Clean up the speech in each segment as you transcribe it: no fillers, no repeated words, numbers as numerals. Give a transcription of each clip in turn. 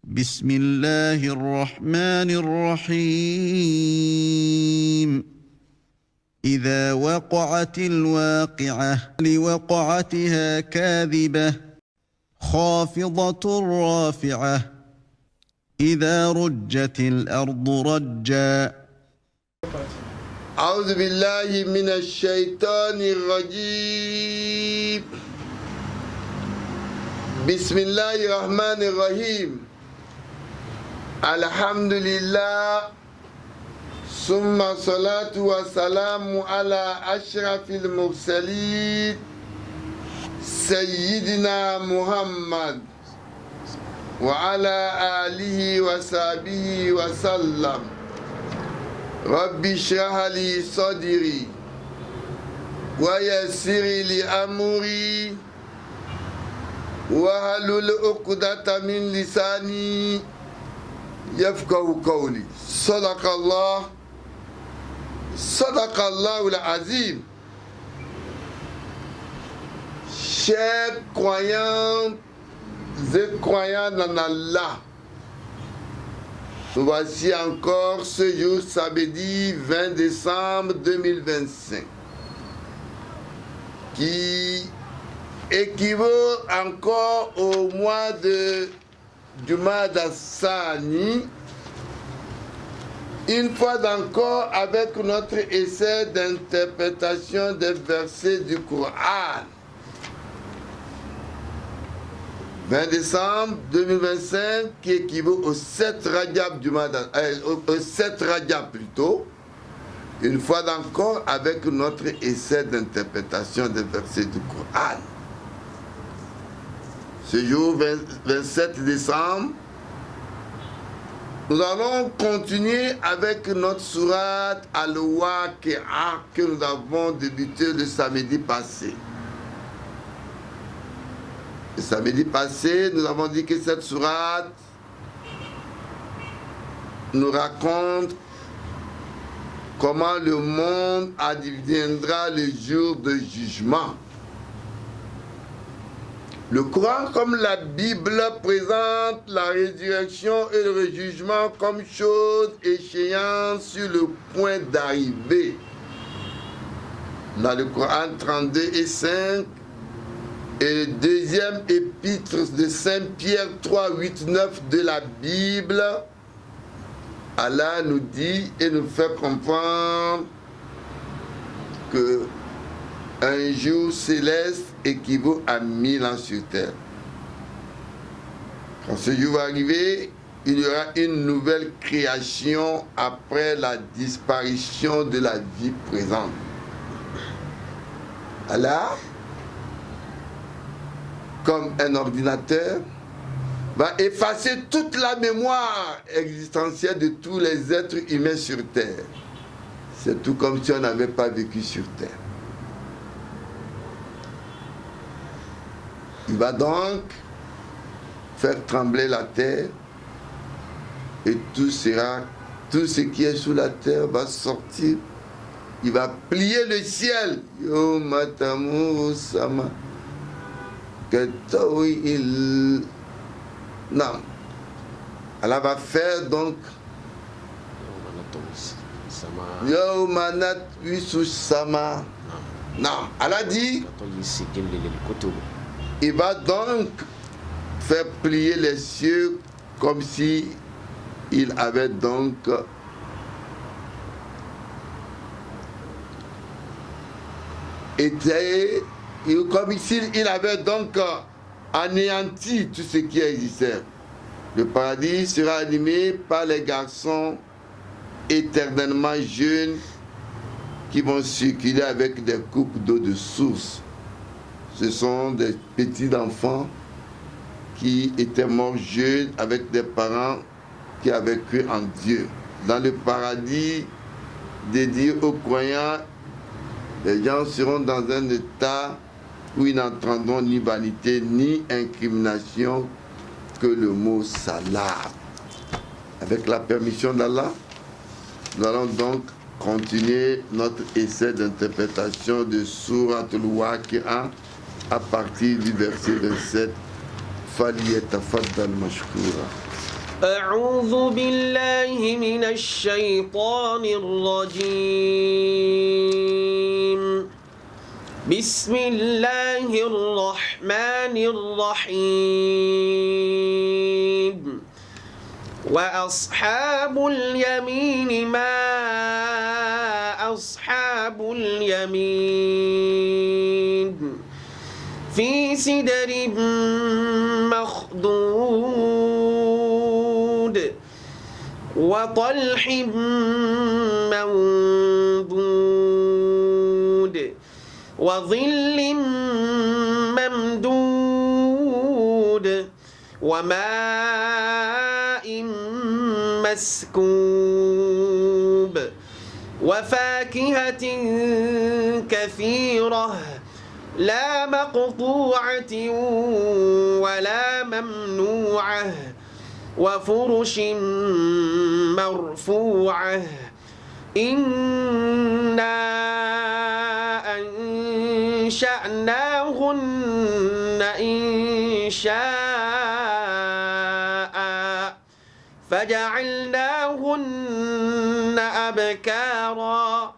بسم الله الرحمن الرحيم إذا وقعت الواقعة لوقعتها كاذبة خافضة رافعة إذا رجت الأرض رجا أعوذ بالله من الشيطان الرجيم بسم الله الرحمن الرحيم الحمد لله ثم صلاة والسلام على أشرف المرسلين سيدنا محمد وعلى آله وصحبه وسلم رب اشرح لي صدري ويسر لي أمري واحلل عقدة من لساني يفقهوا قولي صدق الله العظيم. Chers croyants et croyants en Allah, nous voici encore ce jour samedi 20 décembre 2025 qui équivaut encore au mois de Jumad al-Thani, une fois encore avec notre essai d'interprétation des versets du Coran. 20 décembre 2025 qui équivaut au 7 Rajab au 7 Rajab plutôt, une fois encore avec notre essai d'interprétation des versets du Coran. Ce jour 27 décembre, nous allons continuer avec notre sourate Al-Waqi'a que nous avons débuté le samedi passé. Le samedi passé, nous avons dit que cette sourate nous raconte comment le monde adviendra le jour de jugement. Le Coran, comme la Bible, présente la résurrection et le jugement comme chose échéante sur le point d'arriver. Dans le Coran 32 et 5, et le deuxième épître de Saint Pierre 3, 8, 9 de la Bible, Allah nous dit et nous fait comprendre que un jour céleste équivaut à 1000 ans sur terre. Quand ce jour va arriver, il y aura une nouvelle création après la disparition de la vie présente. Allah, comme un ordinateur, va effacer toute la mémoire existentielle de tous les êtres humains sur terre. C'est tout comme si on n'avait pas vécu sur terre. Il va donc faire trembler la terre et tout ce qui est sous la terre va sortir. Il va plier le ciel. Yo matamu sama. Non. Allah va faire donc. Yo manat wisu sama. Non. Allah dit. Il va donc faire plier les cieux comme si il avait donc été, comme s'il avait donc anéanti tout ce qui existait. Le paradis sera animé par les garçons éternellement jeunes qui vont circuler avec des coupes d'eau de source. Ce sont des petits enfants qui étaient morts jeunes avec des parents qui avaient cru en Dieu. Dans le paradis dédié aux croyants, les gens seront dans un état où ils n'entendront ni vanité ni incrimination que le mot salam. Avec la permission d'Allah, nous allons donc continuer notre essai d'interprétation de Surat al-Waqi'a à partir du verset 27. فَلْيَتَفَضَّلْ مَشْكُورًا. أعوذ بالله من الشيطان الرجيم بسم الله الرحمن الرحيم وأصحاب اليمين ما أصحاب اليمين في سدر مخضود وطلح منضود وظل ممدود وماء مسكوب وفاكهة كثيرة لا مقطوعة ولا ممنوعة وفرش مرفوعة إنا أنشأناهن إنشاء فجعلناهن أبكارا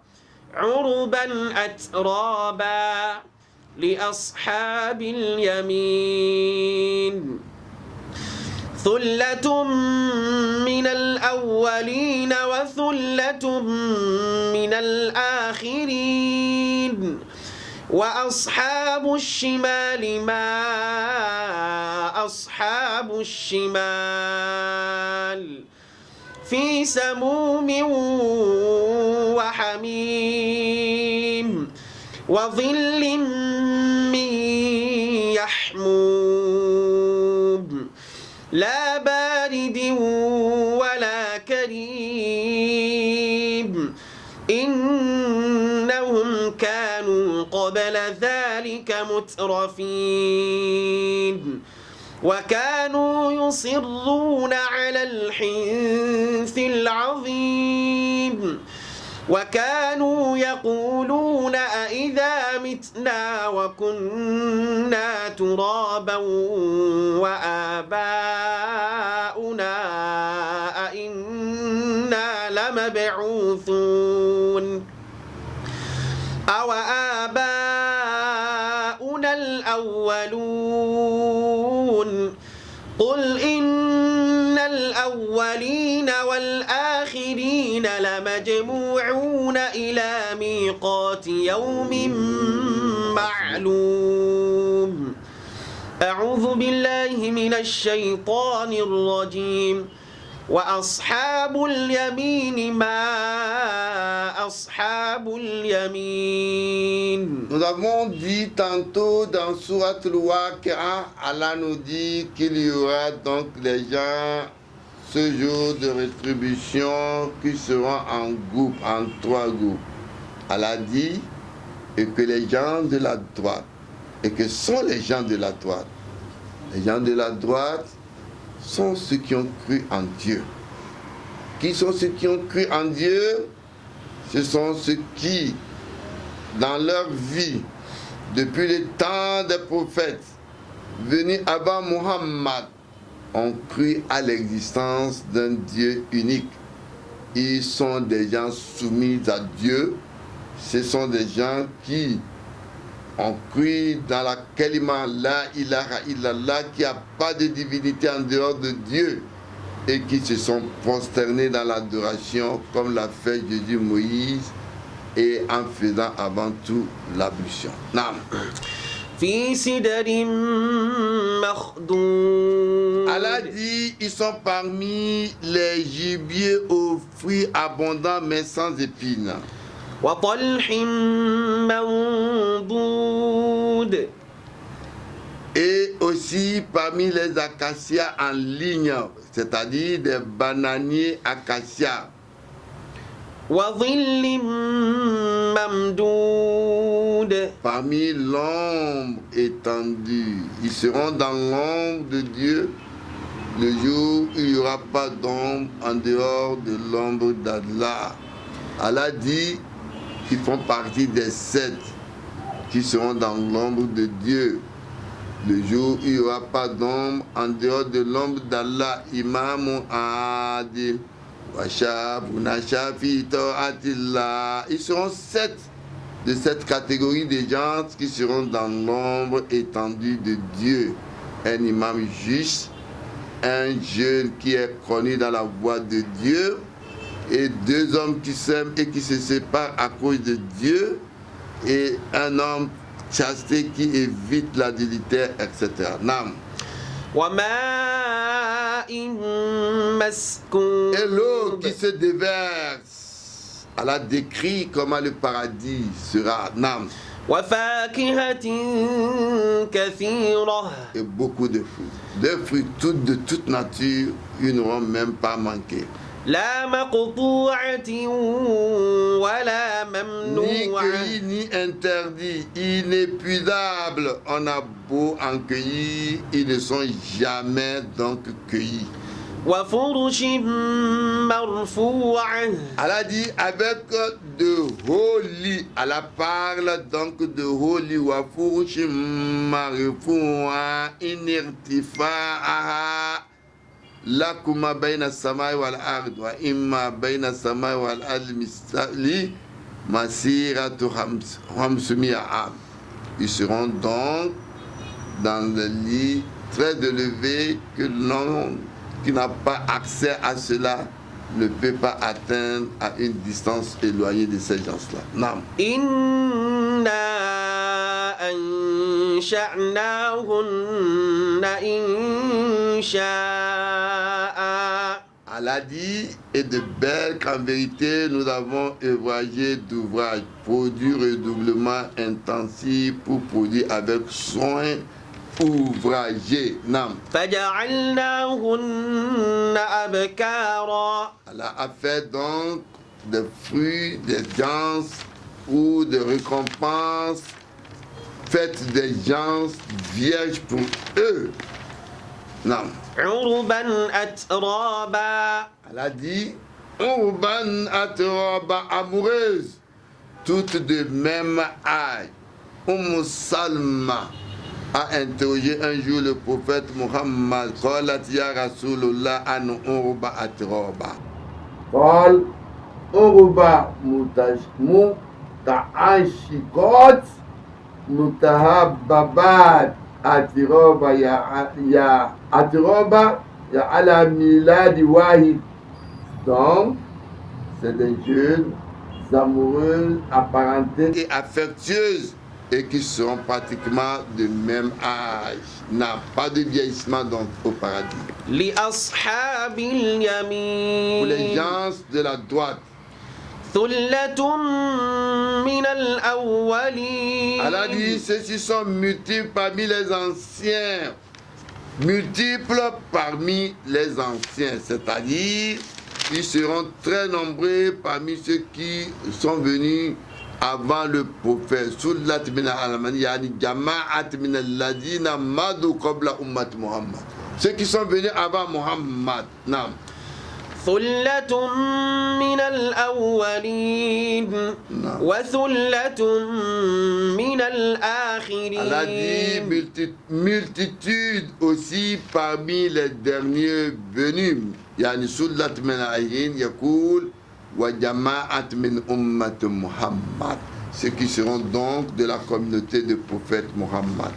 عربا أترابا لأصحاب اليمين ثلة من الأولين وثلة من الآخرين وأصحاب الشمال ما أصحاب الشمال في سموم وحميم وظل من يحموم لا بارد ولا كريم إنهم كانوا قبل ذلك مترفين وكانوا يصرون على الحنث العظيم وكانوا يقولون أإذا متنا وكنا ترابا وآباؤنا أإنا لمبعوثون أو آباؤنا الأولون قل إن الأولين والآخرين لمجموعون إلى ميقات يوم معلوم أعوذ بالله من الشيطان الرجيم وأصحاب اليمين ما أصحاب اليمين. Nous avons dit tantôt dans Surat Al-Waqi'a, Allah nous dit qu'il y aura donc les gens ce jour de rétribution qui seront en groupe, en trois groupes. Allah dit et que les gens de la droite, et que sont les gens de la droite. Les gens de la droite sont ceux qui ont cru en Dieu. Qui sont ceux qui ont cru en Dieu? Ce sont ceux qui, dans leur vie, depuis le temps des prophètes, venus avant Muhammad, ont cru à l'existence d'un Dieu unique. Ils sont des gens soumis à Dieu. Ce sont des gens qui ont cru dans la kalima la ilaha illallah, qu'il n'y a pas de divinité en dehors de Dieu, et qui se sont prosternés dans l'adoration comme l'a fait Jésus Moïse, et en faisant avant tout l'ablution. Naam. Allah dit, ils sont parmi les gibiers aux fruits abondants mais sans épines. Et aussi parmi les acacias en ligne, c'est-à-dire des bananiers acacias. Parmi l'ombre étendue, ils seront dans l'ombre de Dieu le jour où il n'y aura pas d'ombre en dehors de l'ombre d'Allah. Allah dit qu'ils font partie des 7 qui seront dans l'ombre de Dieu. Le jour où il n'y aura pas d'ombre en dehors de l'ombre d'Allah, Imam Adil. Ils seront 7 de cette catégorie de gens qui seront dans l'ombre étendue de Dieu. Un imam juste, un jeune qui est connu dans la voie de Dieu, et 2 hommes qui s'aiment et qui se séparent à cause de Dieu, et un homme chasteté qui évite l'adultère, etc. Nam. Et l'eau qui se déverse. Allah décrit comment le paradis sera. Nam. Et beaucoup de fruits. Des fruits de toute nature, ils n'auront même pas manqué. Ni cueilli, ni interdit, inépuisable. On a beau en cueillir, ils ne sont jamais donc cueillis. Allah dit avec de hauts lits. Allah parle donc de hauts lits. Lakuma bayna samai wal ard wa imma bayna samai wal ard misali masiratu hamsumia am. Ils seront donc dans le lit très élevé que l'homme qui n'a pas accès à cela ne peut pas atteindre à une distance éloignée de ces gens-là. Nam. Inna ansha'nahunna insha'a. Allah dit, et de belles qu'en vérité nous avons œuvragé d'ouvrages, produit redoublement intensif pour produire avec soin ouvragé. Nam. Faja'alnahunna abkara. Allah a fait donc des fruits, des gens ou des récompenses faites des gens vierges pour eux. Non. Urban atraba. Allah dit Urban atraba, amoureuse, toutes de même âge. Salma a interrogé un jour le prophète Muhammad. Qalat ya Rasulullah an urba atraba. Qal urba muta'ashikot mutahabbabat atiroba ya atiroba ya ala miladi wahid. Donc c'est des jeunes amoureuses apparentées et affectueuses et qui seront pratiquement de même âge. N'a pas de vieillissement donc au paradis. Li ashabil yamin. Pour les gens de la droite. Thullatun min al-awwalin. Allah dit, ceux-ci sont multiples parmi les anciens. Multiples parmi les anciens. C'est-à-dire, ils seront très nombreux parmi ceux qui sont venus avant le prophète. Sullat min al-amani, yani jama'at min al-ladina madu qabla ummat Muhammad. Ceux qui sont venus avant Muhammad. Nam. Thullatun min al-awwalin wa thullatun min al-akhirin. Allah dit multitude aussi parmi les derniers venus. Yani sullat min al-akhirin yakul wa jama'at min ummat Muhammad. Ceux qui seront donc de la communauté du prophète Muhammad.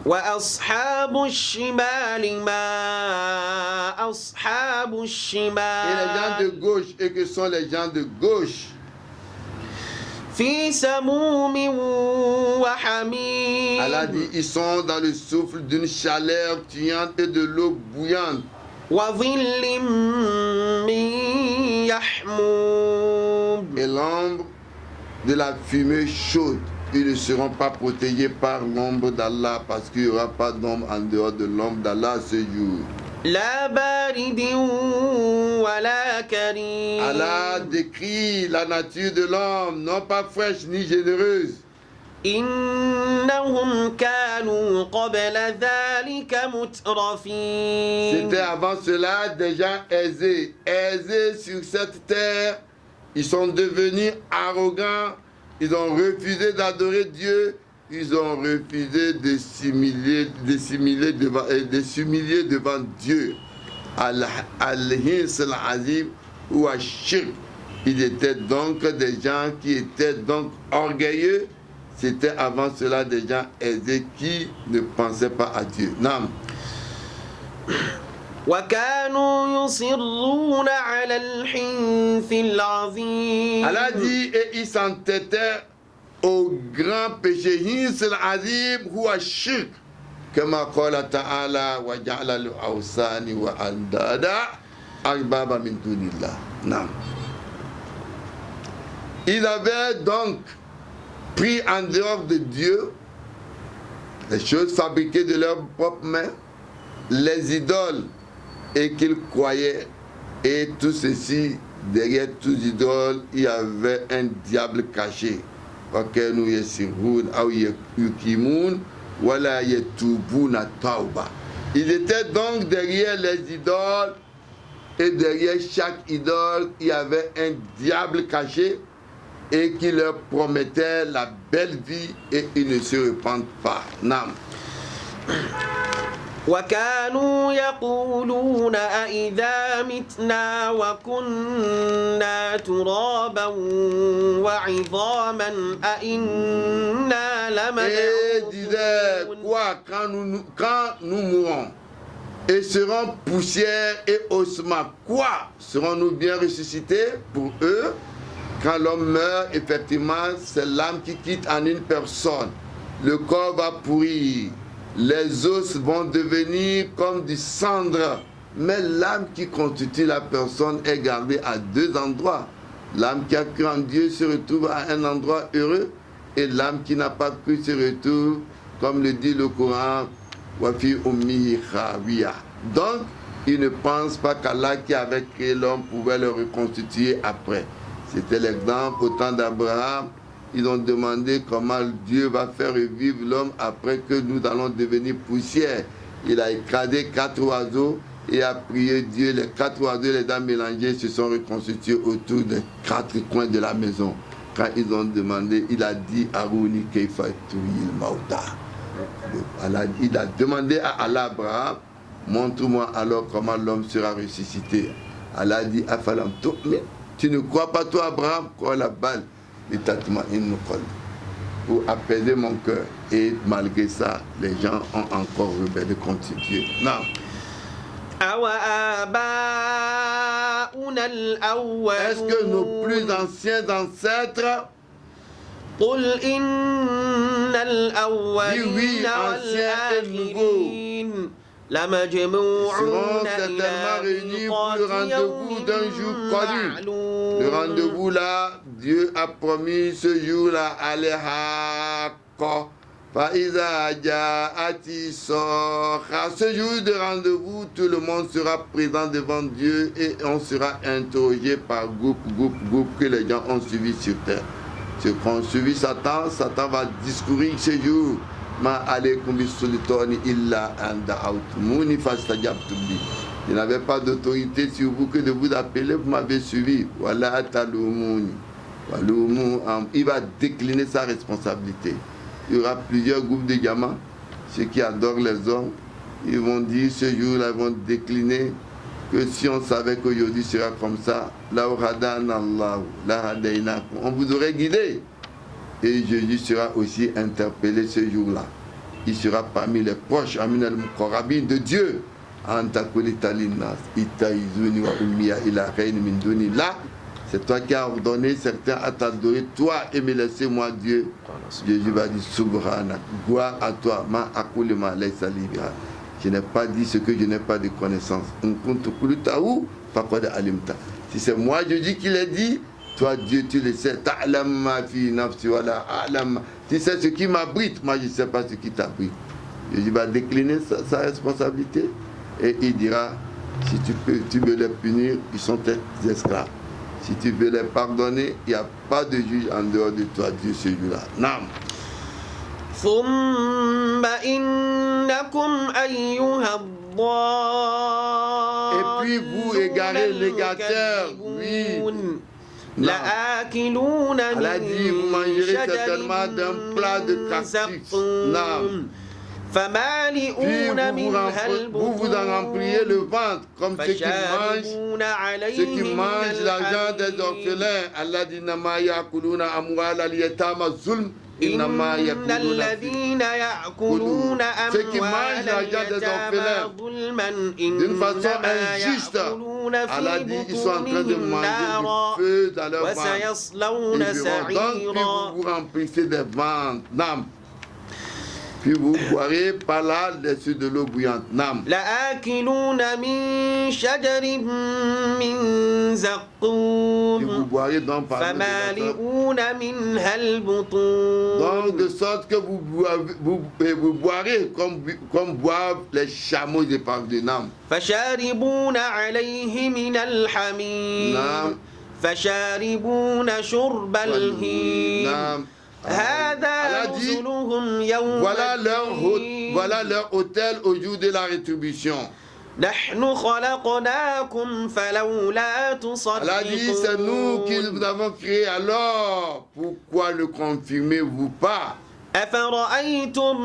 Wa ashabu shimali ma ashabu shimal. Et les gens de gauche, et que sont les gens de gauche? Fi samumin wa hamim. Allah dit, ils sont dans le souffle d'une chaleur tuante et de l'eau bouillante. Wa dhillim min yahmum. Et l'ombre de la fumée chaude. Ils ne seront pas protégés par l'ombre d'Allah parce qu'il n'y aura pas d'ombre en dehors de l'ombre d'Allah ce jour. La baridin wa la karim. Allah décrit la nature de l'homme, non pas fraîche ni généreuse. Innahum kanu qabla dhalika mutrafin. C'était avant cela des gens aisés. Aisés sur cette terre, ils sont devenus arrogants. Ils ont refusé d'adorer Dieu ils ont refusé de s'humilier devant Dieu. Al-Hins al-Azim ou Al-Shirk. Ils étaient donc des gens qui étaient donc orgueilleux. C'était avant cela des gens aisés qui ne pensaient pas à Dieu. Non. وكانوا يصرون على الحنث العظيم. Allah dit, et ils s'entêtaient au grand péché. Hins al-Azim ou Al-Shirk. كما قال تعالى وجعل الأوثان وأندادا أربابا من دون الله. Non. Ils avaient donc pris en dehors de Dieu les choses fabriquées de leurs propres mains, les idoles, et qu'ils croyaient, et tout ceci, derrière tous les idoles, il y avait un diable caché. Ils étaient donc derrière les idoles, et derrière chaque idole, il y avait un diable caché, et qui leur promettait la belle vie, et ils ne se repentent pas. Nam. وكانوا يقولون أإذا متنا وكنا ترابا وعظاما أإنا لمبعوثون. Disait quoi quand nous mourons et serons poussière et ossements, quoi serons-nous bien ressuscités? Pour eux, quand l'homme meurt, effectivement, c'est l'âme qui quitte en une personne. Le corps va pourrir. Les os vont devenir comme du cendre. Mais l'âme qui constitue la personne est gardée à deux endroits. L'âme qui a cru en Dieu se retrouve à un endroit heureux. Et l'âme qui n'a pas cru se retrouve, comme le dit le Coran, Wafi Ummihi Khawiya. Donc, ils ne pensent pas qu'Allah qui avait créé l'homme pouvait le reconstituer après. C'était l'exemple au temps d'Abraham. Ils ont demandé comment Dieu va faire revivre l'homme après que nous allons devenir poussière. Il a écrasé 4 oiseaux et a prié Dieu. Les 4 oiseaux, les a mélangés, se sont reconstitués autour des 4 coins de la maison. Quand ils ont demandé, il a dit Aruni Keifa Tuil Mauta. Il a demandé à Allah Abraham, montre-moi alors comment l'homme sera ressuscité. Allah a dit Afalam Tu'min. Tu ne crois pas toi Abraham? Quoi la balle? Pour apaiser mon cœur. Et malgré ça, les gens ont encore rebelle de continuer. Non. Est-ce que nos plus anciens ancêtres, قل إن oui, الأولين anciens et nouveaux, والآخرين لمجموعون seront certainement réunis pour le rendez-vous d'un jour connu. Le rendez-vous là, Dieu a promis ce jour-là, ce jour de rendez-vous, tout le monde sera présent devant Dieu et on sera interrogé par groupe, que les gens ont suivi sur terre. Ceux qui ont suivi Satan, Satan va discourir ce jour. Ma alaykum bisultani illa an da'awtumuni fastajabtum. Je n'avais pas d'autorité sur vous que de vous appeler, vous m'avez suivi. Voilà talumuni. Il va décliner sa responsabilité. Il y aura plusieurs groupes de gamins, ceux qui adorent les hommes. Ils vont dire ce jour-là, ils vont décliner que si on savait qu'aujourd'hui sera comme ça, on vous aurait guidé. Et Jésus sera aussi interpellé ce jour-là. Il sera parmi les proches, Amin al-Muqarrabin de Dieu. Là, c'est toi qui as ordonné certains à t'adorer, toi et me laisser moi Dieu. Jésus va dire Subhanak, gloire à toi, ma akulima laysa libra. Je n'ai pas dit ce que je n'ai pas de connaissance. Si c'est moi Jésus qui l'ai dit, toi Dieu tu le sais. Tu sais ce qui m'abrite, moi je ne sais pas ce qui t'abrite. Jésus va décliner sa responsabilité et il dira, si tu veux les punir, ils sont tes esclaves. Si tu veux les pardonner, il n'y a pas de juge en dehors de toi, Dieu, ce jour-là. Non. Et puis vous, égarés, négateurs, oui, لآكلون Elle a dit, vous من mangerez شجر certainement d'un plat de من cactus. زقوم Puis فمالئون منها vous en remplirez le البطون ventre comme ceux qui فشاربون عليه من mangent l'argent des الحميم orphelins. Allah dit, Nama yakuluna amwal al-yatama zulm. إن الذين يأكلون Ceux qui أموال mangent l'argent des اليتامى orphelins ظلما d'une façon إنما injuste. يأكلون Allah في dit, ils sont en train de بطونهم manger نارا du feu dans leur ventre. وسيصلون Donc, puis سعيرا vous remplissez des ventres. Nam. Puis vous boirez par là dessus de l'eau bouillante. Nam. لآكلون من شجر من Puis vous زقوم boirez donc par là. فمالئون منها البطون Donc, de sorte que vous boirez comme boivent les chameaux épinglés. Nam. فشاربون عليه من الحميم نعم. فشاربون شرب الهيم Nam. هذا نزلهم يوم الدين Voilà leur hôtel au jour de la rétribution. نحن خلقناكم فلولا Elle a dit, c'est nous qui تصدقون vous avons créé, alors pourquoi ne confirmez-vous pas? أفرأيتم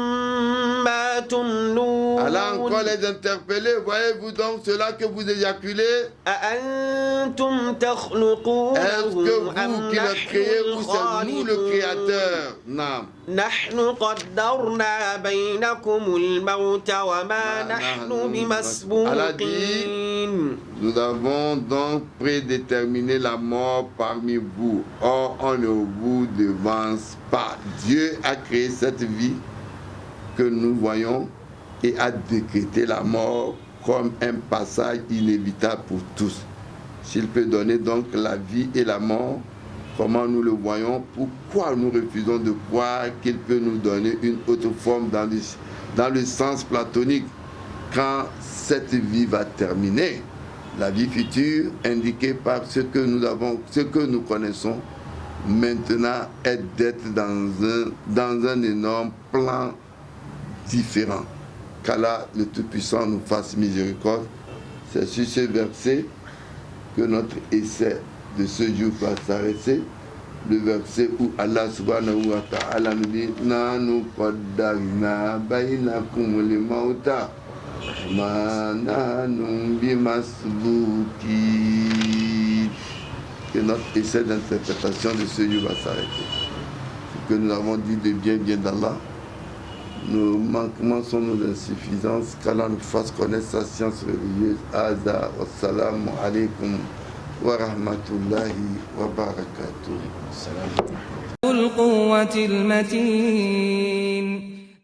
ما تمنون Elle a encore les interpellés, voyez-vous donc cela que vous éjaculez? أأنتم تخلقونه Est-ce que أم vous qui l'avez نحن créé ou c'est nous le الخالقون créateur? Non. نحن قدرنا بينكم الموت وما نحن بمسبوقين Nous avons donc prédéterminé la mort parmi vous. Or, on ne vous devance pas. Dieu a créé cette vie que nous voyons et a décrété la mort comme un passage inévitable pour tous. S'il peut donner donc la vie et la mort, comment nous le voyons, pourquoi nous refusons de croire qu'il peut nous donner une autre forme dans le sens platonique quand cette vie va terminer? La vie future, indiquée par ce que nous connaissons maintenant, est d'être dans un énorme plan différent. Qu'Allah le Tout-Puissant nous fasse miséricorde. C'est sur ce verset que notre essai de ce jour va s'arrêter. Le verset où Allah subhanahu wa ta'ala nous dit Nanu qaddarna bainakum al-mauta ma nanu bimasbuqin. Que notre essai d'interprétation de ce jour va s'arrêter. Ce que nous avons dit de bien d'Allah, nos manquements sont nos insuffisances, qu'Allah nous fasse connaître sa science religieuse. Aza wa salamu alaykum wa rahmatullahi wa barakatuh. ذو القوة المتين